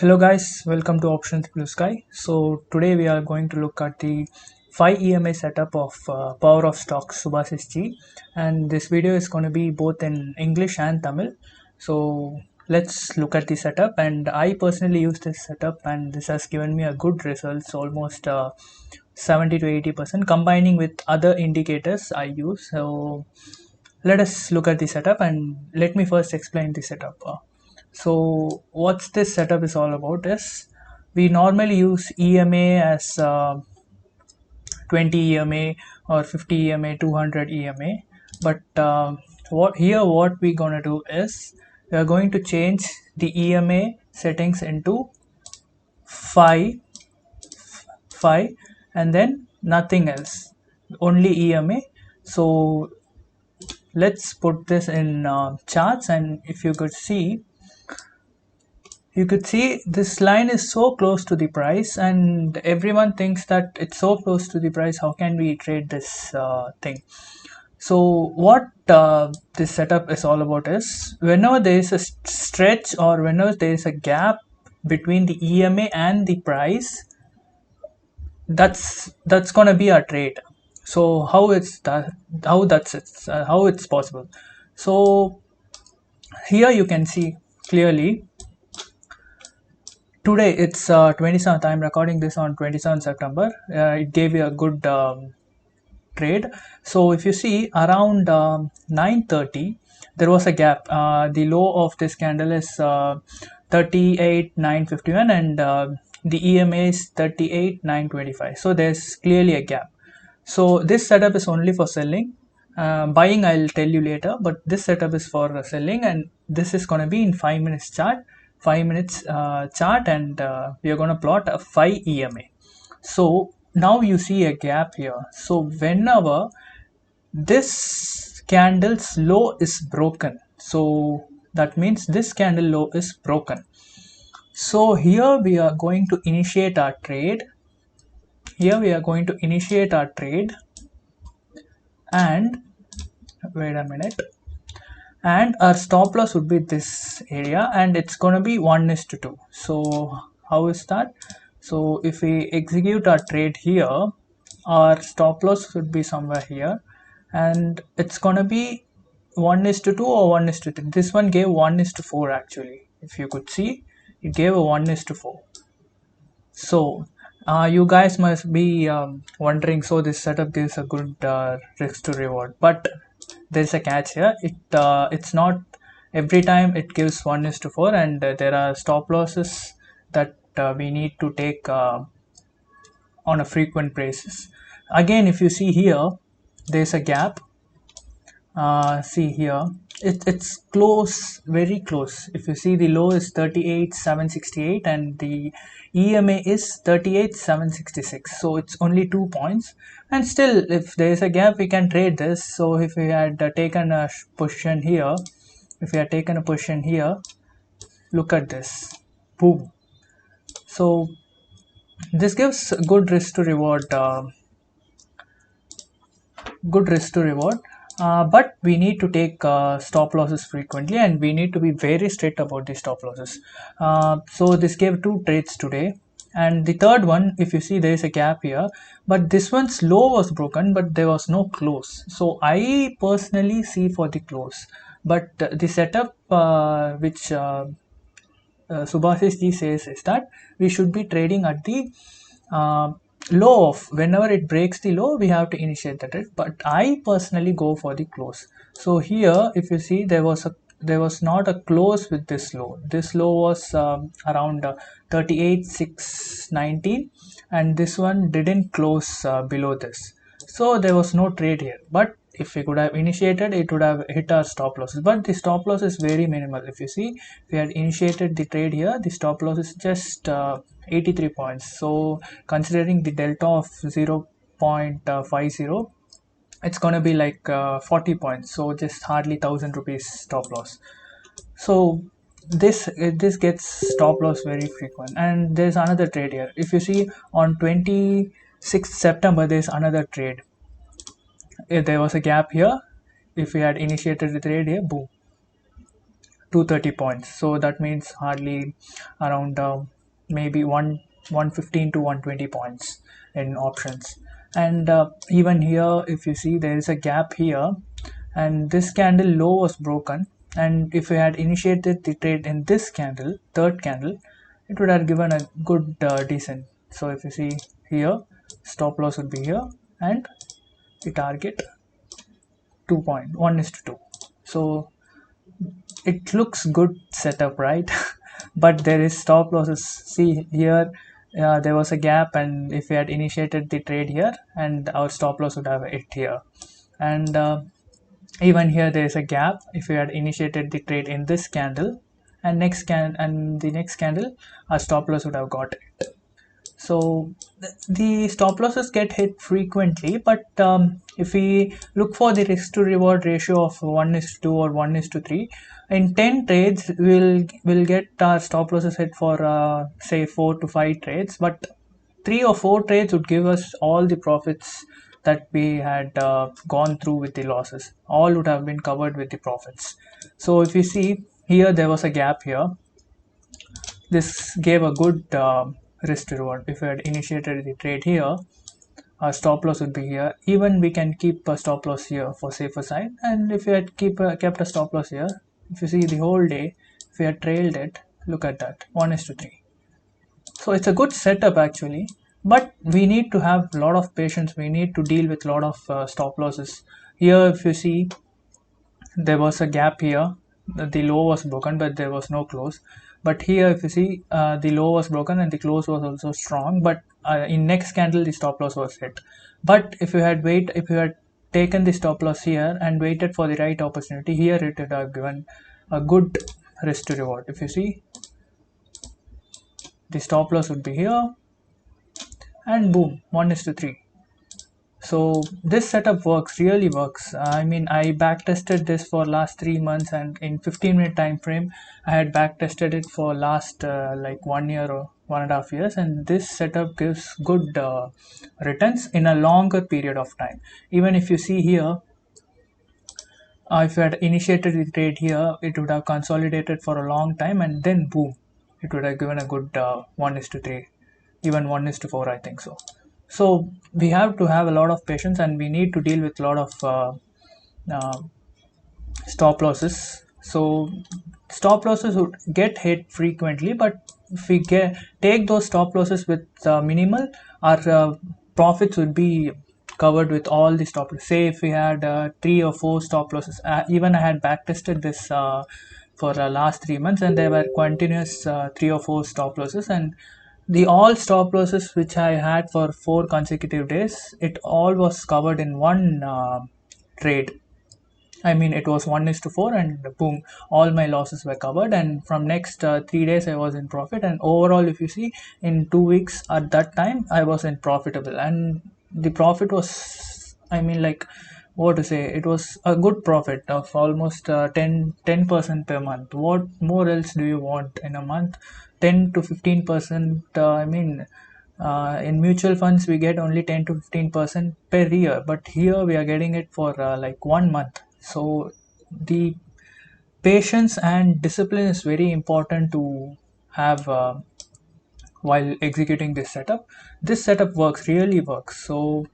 Hello guys, welcome to Options Blue Sky. So today we are going to look at the 5 EMA setup of Power of Stocks Subashish Ji, and this video is going to be both in English and Tamil. So let's look at the setup, and I personally use this setup and this has given me a good results, almost 70 to 80% combining with other indicators I use. So let us look at the setup, and let me first explain the setup. So what this setup is all about is we normally use EMA as 20 EMA or 50 EMA, 200 EMA, but what we're gonna do is we are going to change the EMA settings into 5 5 and then nothing else, only EMA. So let's put this in charts, and if you could see, this line is so close to the price and everyone thinks that it's so close to the price, how can we trade this thing? So what this setup is all about is whenever there is a stretch or whenever there is a gap between the EMA and the price, that's gonna be a trade. So how it's possible? So here you can see clearly today it's 27th. I'm recording this on 27th September. It gave you a good trade. So if you see around 9:30 there was a gap. The low of this candle is 38,951 and the EMA is 38,925. So there's clearly a gap. So this setup is only for selling. Buying I'll tell you later, but this setup is for selling, and this is going to be in 5 minutes chart. 5 minutes chart, and we are going to plot a 5 EMA. So now you see a gap here. So whenever this candle's low is broken, so that means this candle low is broken. So here we are going to initiate our trade. And wait a minute, and our stop loss would be this area, and it's going to be 1:2. So how is that? So if we execute our trade here, our stop loss would be somewhere here, and it's going to be 1:2 or 1:3. This one gave 1:4 actually. If you could see, it gave a 1:4. So you guys must be wondering, so this setup gives a good risk to reward, but there's a catch here. It's not every time it gives 1:4, and there are stop losses that we need to take on a frequent basis. Again, if you see here, there's a gap. See here, it's close, very close. If you see, the low is 38,768 and the EMA is 38,766. So it's only 2 points, and still if there is a gap we can trade this. So if we had taken a position here, look at this, boom. So this gives good risk to reward, but we need to take stop losses frequently, and we need to be very strict about the stop losses. So this gave 2 trades today, and the third one, if you see, there is a gap here, but this one's low was broken but there was no close. So I personally see for the close, but the setup which Subhashish ji says is that we should be trading at the low of, whenever it breaks the low we have to initiate the trade, but I personally go for the close. So here if you see, there was not a close with this low. This low was around 38,619, and this one didn't close below this, so there was no trade here. But if we could have initiated, it would have hit our stop losses, but the stop loss is very minimal. If you see, if we had initiated the trade here, the stop loss is just 83 points. So considering the delta of 0.50, it's going to be like 40 points, so just hardly 1,000 rupees stop loss. So this gets stop loss very frequent. And there's another trade here. If you see, on 26th September there's another trade. If there was a gap here, if we had initiated the trade here, boom, 230 points. So that means hardly around maybe 115 to 120 points in options. And even here, if you see, there is a gap here, and this candle low was broken. And if we had initiated the trade in this candle, third candle, it would have given a good decent. So if you see here, stop loss would be here, and the target 2.1 is to 2. So it looks good setup, right? But there is stop losses. See here, there was a gap, and if we had initiated the trade here, and our stop loss would have hit here. And even here there is a gap. If we had initiated the trade in this candle, and the next candle, our stop loss would have got it. So the stop losses get hit frequently, but if we look for the risk to reward ratio of 1 is to 2 or 1 is to 3, in 10 trades we'll get our stop losses hit for say 4 to 5 trades, but 3 or 4 trades would give us all the profits that we had gone through with the losses. All would have been covered with the profits. So if you see here, there was a gap here. This gave a good risk to reward. If we had initiated the trade here, our stop loss would be here. Even we can keep a stop loss here for safer side. And if we had kept a stop loss here, if you see the whole day, if we had trailed it, look at that, 1 is to 3. So it's a good setup actually, but we need to have a lot of patience. We need to deal with a lot of stop losses. Here, if you see, there was a gap here. The low was broken, but there was no close. But here, if you see, the low was broken and the close was also strong, but in next candle the stop loss was hit. But if you had taken the stop loss here and waited for the right opportunity, here it would have given a good risk to reward. If you see, the stop loss would be here, and boom, 1 is to 3. So this setup really works. I mean, I back tested this for last 3 months, and in 15-minute time frame I had back tested it for last like 1 year or 1.5 years, and this setup gives good returns in a longer period of time. Even if you see here, if you had initiated the trade here, it would have consolidated for a long time, and then boom, it would have given a good 1 is to 3, even 1 is to 4, I think so. So we have to have a lot of patience, and we need to deal with a lot of uh, stop losses. So stop losses would get hit frequently, but if we take those stop losses with minimal, our profits would be covered with all the stop losses. Say if we had 3 or 4 stop losses, even I had back tested this for the last 3 months, and there were continuous 3 or 4 stop losses, and the all stop losses which I had for 4 consecutive days, it all was covered in one trade. I mean, it was 1 is to 4, and boom, all my losses were covered. And from next 3 days, I was in profit. And overall, if you see, in 2 weeks at that time, I was in profitable. And the profit was, I mean, like, what to say, it was a good profit of almost 10% per month. What more else do you want in a month? 10 to 15%. I mean, in mutual funds we get only 10 to 15% per year, but here we are getting it for like 1 month. So the patience and discipline is very important to have while executing this setup. This setup really works. So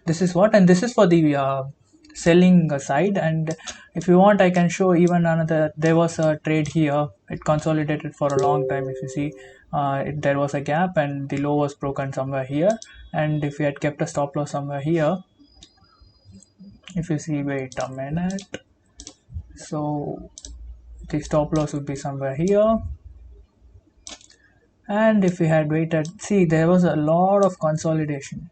this is what, and this is for the selling side. And if you want, I can show even another. There was a trade here, it consolidated for a long time. If you see, there was a gap and the low was broken somewhere here, and if we had kept a stop loss somewhere here, if you see, wait a minute, so the stop loss would be somewhere here, and if we had waited, see, there was a lot of consolidation,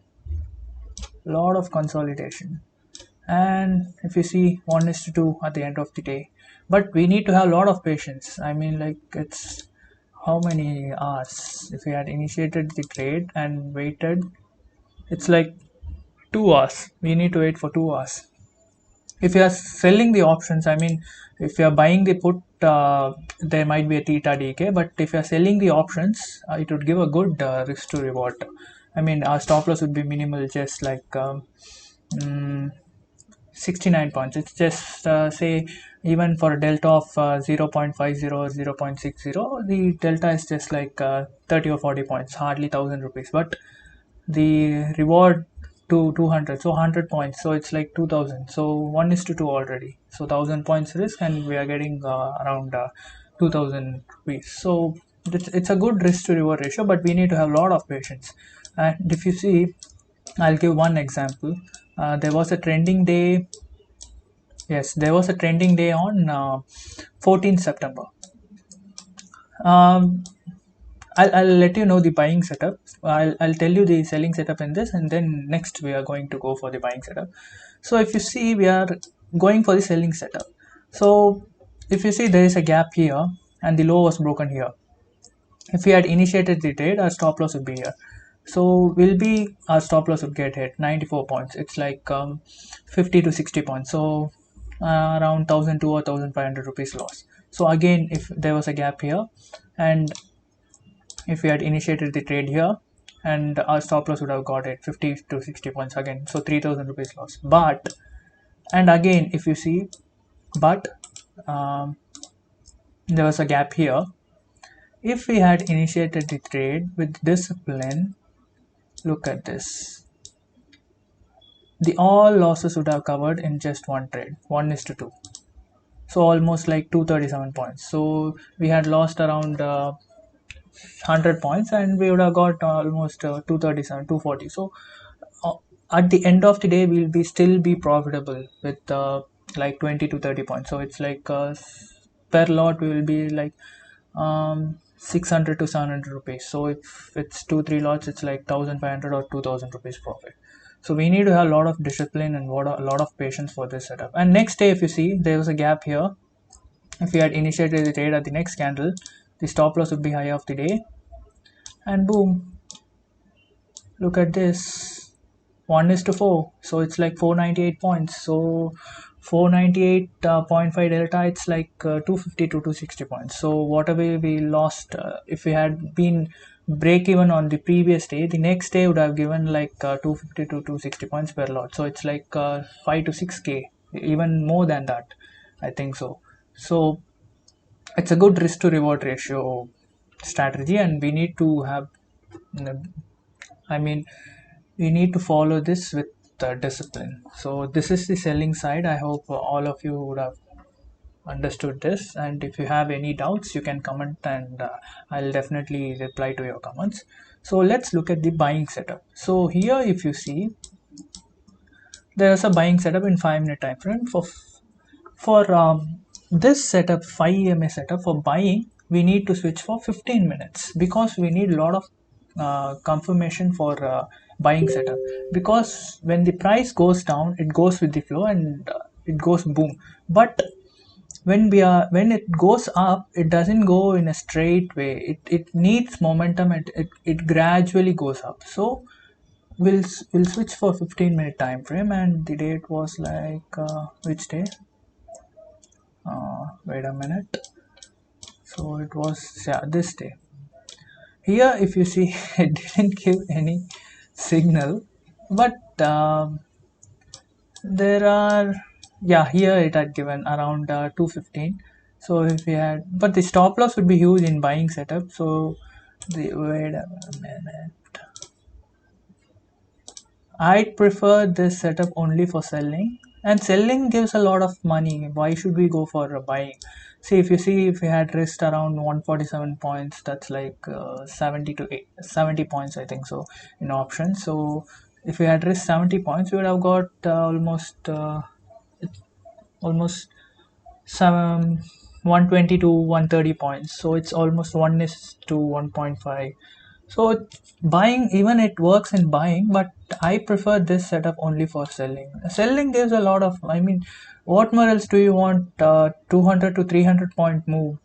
and if you see, 1 is to 2 at the end of the day. But we need to have a lot of patience. I mean, like, it's how many hours? If we had initiated the trade and waited, it's like 2 hours. We need to wait for 2 hours. If you are selling the options, I mean, if you are buying the put, there might be a theta decay, but if you are selling the options, it would give a good risk to reward. I mean, our stop loss would be minimal, just like 69 points. It's just say even for a delta of 0.50 or 0.60, the delta is just like 30 or 40 points, hardly 1000 rupees. But the reward to 200, so 100 points, so it's like 2000, so 1 is to 2 already, so 1000 points risk and we are getting around 2000 rupees. So it's a good risk to reward ratio, but we need to have a lot of patience. And if you see, I'll give one example. There was a trending day. Yes, there was a trending day on 14th September. um, I'll let you know the buying setup. I'll tell you the selling setup in this, and then next we are going to go for the buying setup. So if you see, we are going for the selling setup. So if you see, there is a gap here and the low was broken here. If we had initiated the trade, our stop loss would be here. So will be our stop loss would get hit 94 points. It's like 50 to 60 points. So around 1002 or 1500 rupees loss. So again, if there was a gap here, and if we had initiated the trade here, and our stop loss would have got it 50 to 60 points again, so 3000 rupees loss. But and again, if you see, but um, there was a gap here. If we had initiated the trade with discipline, look at this, the all losses would have covered in just one trade, 1 is to 2, so almost like 237 points. So we had lost around 100 points and we would have got almost 237, 240. So uh, at the end of the day, we'll be still be profitable with like 20 to 30 points. So it's like per lot we will be like 600 to 700 rupees. So if it's 2 3 lots, it's like 1500 or 2000 rupees profit. So we need to have a lot of discipline and a lot of patience for this setup. And next day, if you see, there was a gap here. If we had initiated the trade at the next candle, the stop loss would be high of the day, and boom, look at this, 1 is to 4, so it's like 498 points. So 498.5 delta, it's like 250 to 260 points. So whatever we lost, if we had been break even on the previous day, the next day would have given like 250 to 260 points per lot. So it's like 5 to 6k, even more than that, I think so. So it's a good risk to reward ratio strategy, and we need to have, I mean, we need to follow this with discipline. So this is the selling side. I hope all of you would have understood this, and if you have any doubts, you can comment, and I'll definitely reply to your comments. So let's look at the buying setup. So here, if you see, there's a buying setup in 5-minute time frame. For this setup, 5 EMA setup, for buying, we need to switch for 15 minutes because we need a lot of confirmation for buying setup. Because when the price goes down, it goes with the flow and it goes boom. But when it goes up, it doesn't go in a straight way. It needs momentum, and it gradually goes up. So we'll switch for 15-minute time frame, and the date was like which day? Wait a minute. So it was, yeah, this day. Here, if you see, it didn't give any signal, but there are, yeah, here it had given around 215. So if we had, but the stop loss would be huge in buying setup. So wait a minute. I prefer this setup only for selling, and selling gives a lot of money. Why should we go for buying? See, if you see, if we had risked around 147 points, that's like 70 to 70 points, I think so, in options. So if we had risked 70 points, we would have got almost some 120 to 130 points. So it's almost 1 is to 1.5. So buying, even it works in buying, but I prefer this setup only for selling. Selling gives a lot of, I mean, what more else do you want? 200 to 300 point move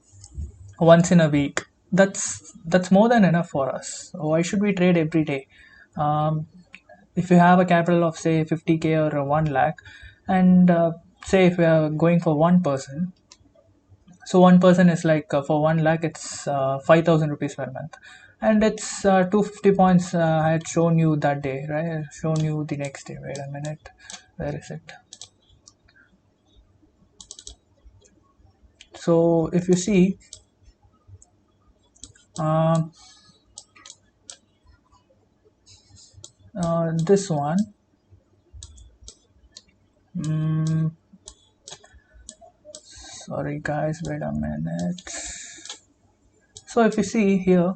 once in a week. That's more than enough for us. Why should we trade every day? Um, if you have a capital of say 50k or 1 lakh, and say if we are going for one person, so one person is like for 1 lakh, it's 5,000 rupees per month, and it's 250 points. I had shown you that day, right? I shown you the next day. Wait a minute, where is it? So if you see uh, this one, mm, sorry guys, wait a minute. So if you see here,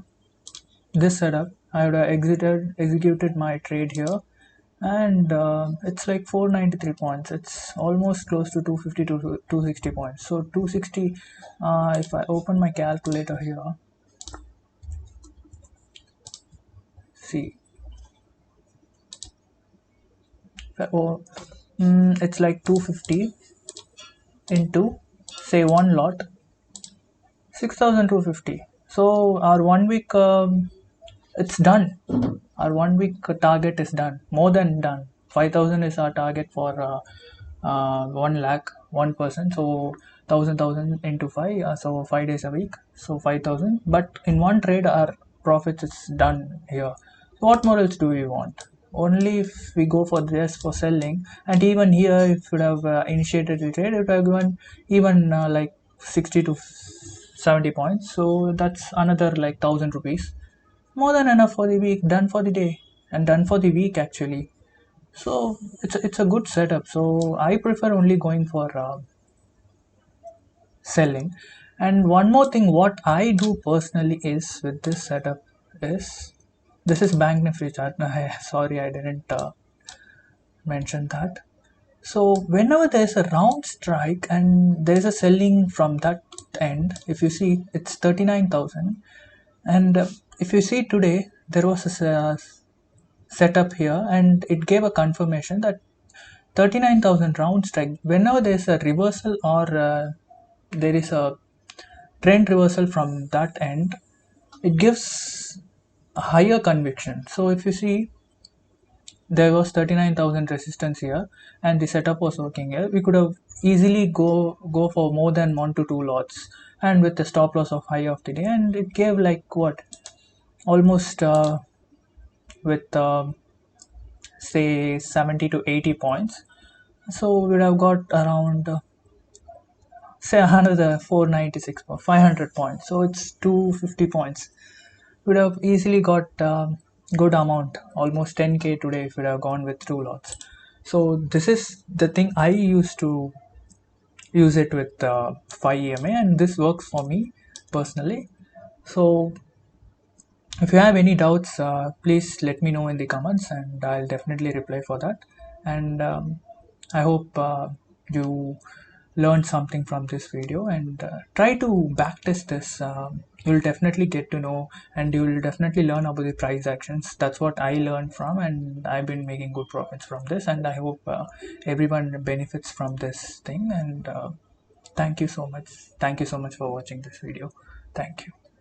this setup, I would have executed my trade here, and it's like 493 points. It's almost close to 250 to 260 points. So 260, if I open my calculator here, see, oh, it's like 250 into, say, one lot, 6,250. So our 1 week, it's done. Our 1 week target is done, more than done. 5,000 is our target for 1 lakh, 1%. So thousand into 5, so 5 days a week, so 5,000. But in one trade, our profits is done here. So what more else do we want? Only if we go for this for selling, and even here, if you have initiated the trade, it would have given even like 60 to 70 points. So that's another like 1,000 rupees, more than enough for the week, done for the day, and done for the week actually. So it's a good setup. So I prefer only going for selling. And one more thing, what I do personally is with this setup is, this is bank nifty chart. Sorry, I didn't mention that. So whenever there's a round strike and there's a selling from that end, if you see, it's 39,000. And if you see today, there was a setup here, and it gave a confirmation that 39,000 round strike. Whenever there's a reversal, or there is a trend reversal from that end, it gives a higher conviction. So if you see, there was 39,000 resistance here, and the setup was working here. We could have easily go for more than 1 to 2 lots, and with the stop loss of high of the day, and it gave like what, almost with say 70 to 80 points. So we would have got around say another 496 or 500 points. So it's 250 points. We would have easily got good amount, almost 10k today, if we would have gone with 2 lots. So this is the thing I used to use it with 5 EMA, and this works for me personally. So if you have any doubts, please let me know in the comments, and I'll definitely reply for that. And I hope you learned something from this video, and try to backtest this. You'll definitely get to know, and you'll definitely learn about the price actions. That's what I learned from, and I've been making good profits from this, and I hope everyone benefits from this thing. And thank you so much. Thank you so much for watching this video. Thank you.